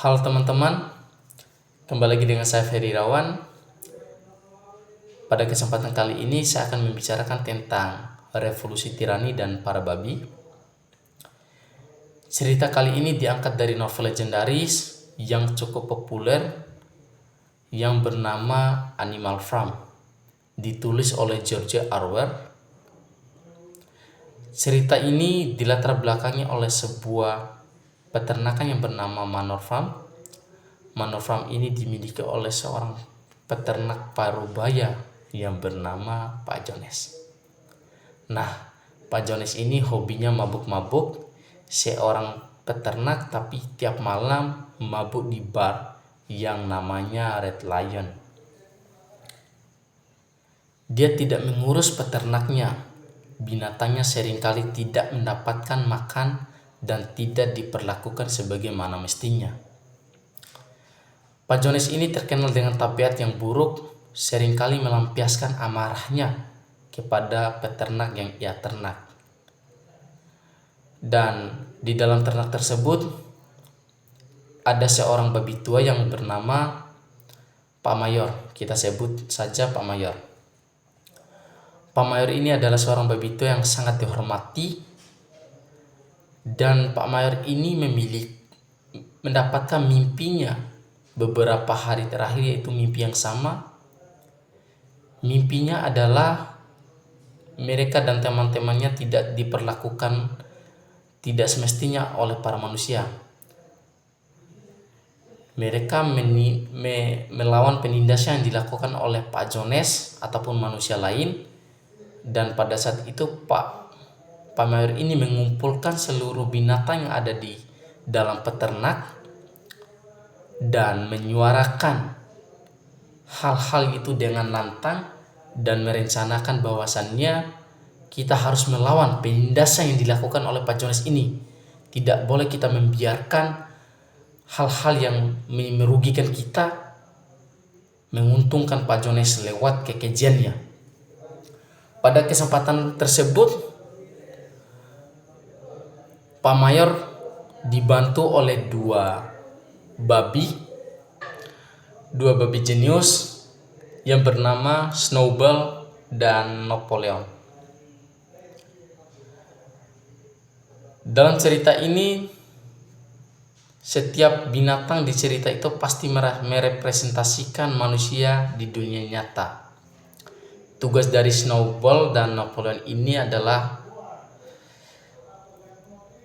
Halo teman-teman, kembali lagi dengan saya Ferry Irawan. Pada kesempatan kali ini saya akan membicarakan tentang revolusi tirani dan para babi. Cerita kali ini diangkat dari novel legendaris yang cukup populer yang bernama Animal Farm, ditulis oleh George Orwell. Cerita ini dilatar belakangi oleh sebuah peternakan yang bernama Manor Farm. Manor Farm ini dimiliki oleh seorang peternak parubaya yang bernama Pak Jones. Nah, Pak Jones ini hobinya mabuk-mabuk, seorang peternak tapi tiap malam mabuk di bar yang namanya Red Lion. Dia tidak mengurus peternaknya, binatangnya seringkali tidak mendapatkan makan dan tidak diperlakukan sebagaimana mestinya. Pak Jones ini terkenal dengan tabiat yang buruk, seringkali melampiaskan amarahnya kepada peternak yang ia ternak. Dan di dalam ternak tersebut ada seorang babi tua yang bernama Pak Mayor. Kita sebut saja Pak Mayor. Pak Mayor ini adalah seorang babi tua yang sangat dihormati, dan Pak Mayor ini mendapatkan mimpinya beberapa hari terakhir, yaitu mimpi yang sama. Mimpinya adalah mereka dan teman-temannya tidak diperlakukan tidak semestinya oleh para manusia. Mereka melawan penindasan yang dilakukan oleh Pak Jones ataupun manusia lain, dan pada saat itu Pak Mayor ini mengumpulkan seluruh binatang yang ada di dalam peternak dan menyuarakan hal-hal itu dengan lantang dan merencanakan bahwasannya kita harus melawan penindasan yang dilakukan oleh Pak Jones ini. Tidak boleh kita membiarkan hal-hal yang merugikan kita menguntungkan Pak Jones lewat kekejiannya. Pada kesempatan tersebut Pak Mayor dibantu oleh dua babi jenius yang bernama Snowball dan Napoleon. Dalam cerita ini, setiap binatang di cerita itu pasti merepresentasikan manusia di dunia nyata. Tugas dari Snowball dan Napoleon ini adalah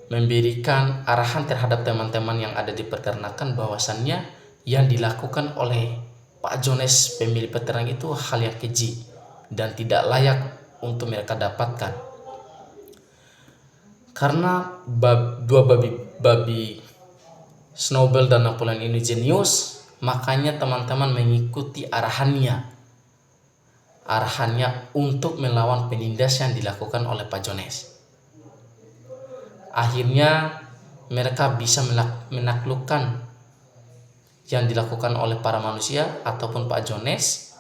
memberikan arahan terhadap teman-teman yang ada di peternakan bahwasannya yang dilakukan oleh Pak Jones pemilik peternak itu hal yang keji dan tidak layak untuk mereka dapatkan. Karena dua babi Snowball dan Napoleon ini jenius, makanya teman-teman mengikuti arahannya untuk melawan penindas yang dilakukan oleh Pak Jones. Akhirnya mereka bisa menaklukkan yang dilakukan oleh para manusia ataupun Pak Jones,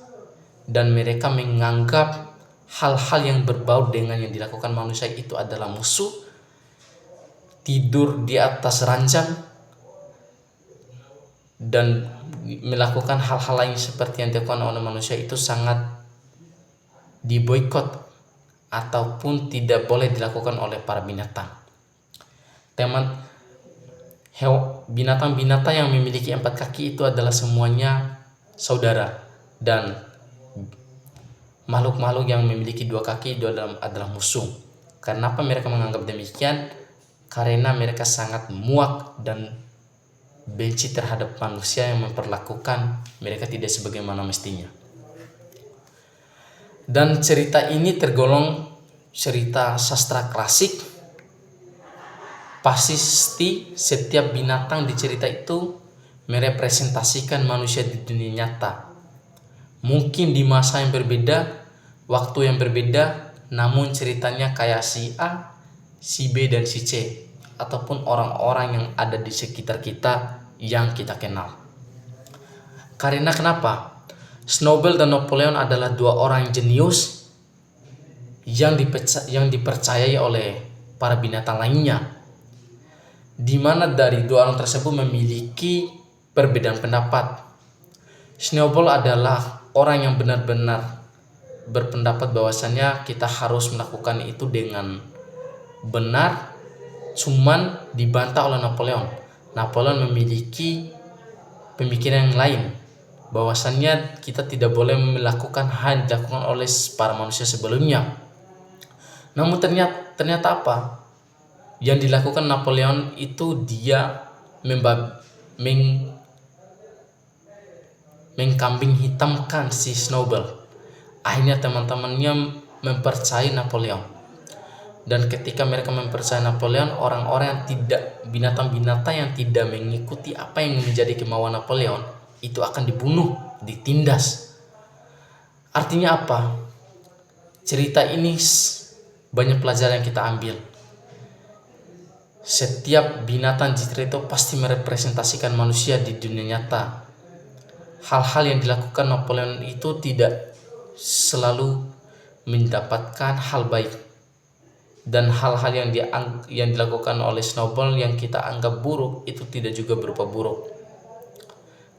dan mereka menganggap hal-hal yang berbau dengan yang dilakukan manusia itu adalah musuh. Tidur di atas ranjang dan melakukan hal-hal lain seperti yang dilakukan oleh manusia itu sangat diboikot ataupun tidak boleh dilakukan oleh para binatang. Binatang-binatang yang memiliki 4 kaki itu adalah semuanya saudara, dan makhluk-makhluk yang memiliki 2 kaki itu adalah musuh. Kenapa mereka menganggap demikian? Karena mereka sangat muak dan benci terhadap manusia yang memperlakukan mereka tidak sebagaimana mestinya. Dan cerita ini tergolong cerita sastra klasik. Pasti setiap binatang di cerita itu merepresentasikan manusia di dunia nyata. Mungkin di masa yang berbeda, waktu yang berbeda, namun ceritanya kayak si A, si B, dan si C, ataupun orang-orang yang ada di sekitar kita yang kita kenal. Karena kenapa? Snowball dan Napoleon adalah dua orang yang jenius yang dipercayai oleh para binatang lainnya, di mana dari dua orang tersebut memiliki perbedaan pendapat. Snowball adalah orang yang benar-benar berpendapat bahwasannya kita harus melakukan itu dengan benar, cuman dibantah oleh Napoleon. Napoleon memiliki pemikiran yang lain, bahwasannya kita tidak boleh melakukan hal yang dilakukan oleh para manusia sebelumnya. Namun ternyata apa yang dilakukan Napoleon itu? Dia mengkambing hitamkan si Snowball. Akhirnya teman-temannya mempercayai Napoleon. Dan ketika mereka mempercayai Napoleon, orang-orang yang tidak, binatang-binatang yang tidak mengikuti apa yang menjadi kemauan Napoleon itu akan dibunuh, ditindas. Artinya apa? Cerita ini banyak pelajaran yang kita ambil. Setiap binatang di cerita itu pasti merepresentasikan manusia di dunia nyata. Hal-hal yang dilakukan Napoleon itu tidak selalu mendapatkan hal baik, dan hal-hal yang dilakukan oleh Snowball yang kita anggap buruk itu tidak juga berupa buruk,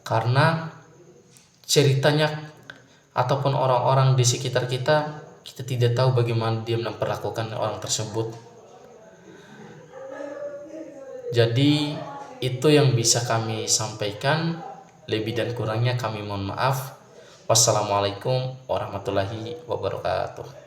karena ceritanya ataupun orang-orang di sekitar kita tidak tahu bagaimana dia memperlakukan orang tersebut. Jadi itu yang bisa kami sampaikan, lebih dan kurangnya kami mohon maaf. Wassalamualaikum warahmatullahi wabarakatuh.